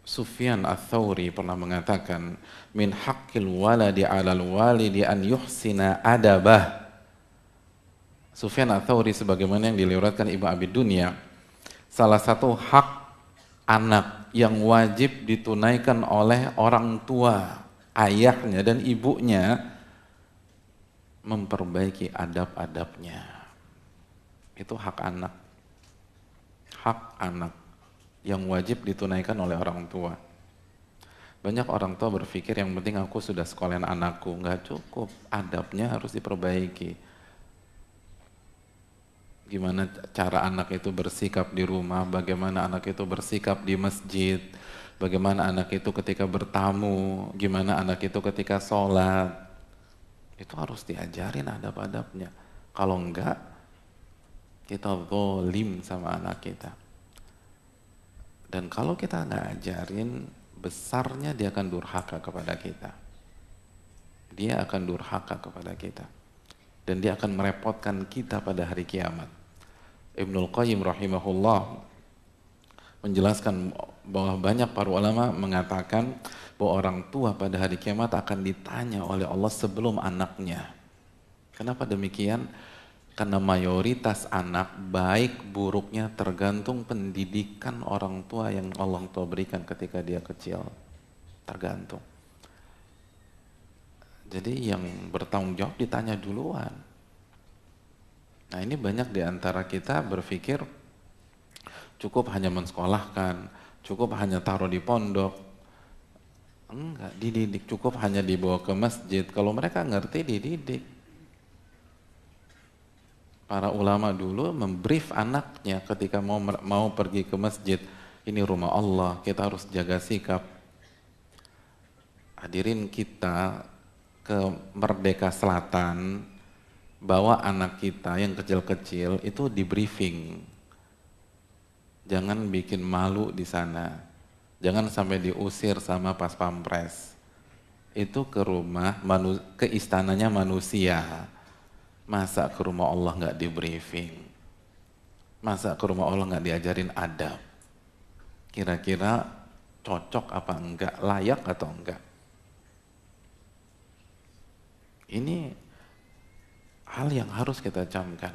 Sufyan Ats-Tsauri pernah mengatakan, min haqqil waladi 'alal walidi an yuhsina adabah. Sufyan Ats-Tsauri sebagaimana yang diriwayatkan Ibnu Abi Dunya, salah satu hak anak yang wajib ditunaikan oleh orang tua, ayahnya dan ibunya, memperbaiki adab-adabnya. Itu hak anak. Hak anak yang wajib ditunaikan oleh orang tua. Banyak orang tua berpikir yang penting aku sudah sekolahin anakku. Nggak cukup, adabnya harus diperbaiki. Gimana cara anak itu bersikap di rumah, bagaimana anak itu bersikap di masjid, bagaimana anak itu ketika bertamu, gimana anak itu ketika sholat. Itu harus diajarin adab-adabnya. Kalau enggak, kita zalim sama anak kita. Dan kalau kita nggak ajarin, besarnya dia akan durhaka kepada kita. Dia akan durhaka kepada kita. Dan dia akan merepotkan kita pada hari kiamat. Ibnul Qayyim rahimahullah menjelaskan bahwa banyak para ulama mengatakan bahwa orang tua pada hari kiamat akan ditanya oleh Allah sebelum anaknya. Kenapa demikian? Karena mayoritas anak baik buruknya tergantung pendidikan orang tua yang Allah tua berikan ketika dia kecil. Tergantung. Jadi yang bertanggung jawab ditanya duluan. Nah ini banyak di antara kita berpikir cukup hanya mensekolahkan, cukup hanya taruh di pondok. Enggak, dididik, cukup hanya dibawa ke masjid. Kalau mereka ngerti, dididik. Para ulama dulu membrief anaknya ketika mau pergi ke masjid. Ini rumah Allah, kita harus jaga sikap. Hadirin, kita ke Merdeka Selatan, bawa anak kita yang kecil-kecil itu di briefing. Jangan bikin malu di sana. Jangan sampai diusir sama pas pampres. Itu ke rumah, ke istananya manusia. Masa ke rumah Allah nggak di briefing? Masa ke rumah Allah nggak diajarin adab? Kira-kira cocok apa enggak? Layak atau enggak? Ini hal yang harus kita camkan.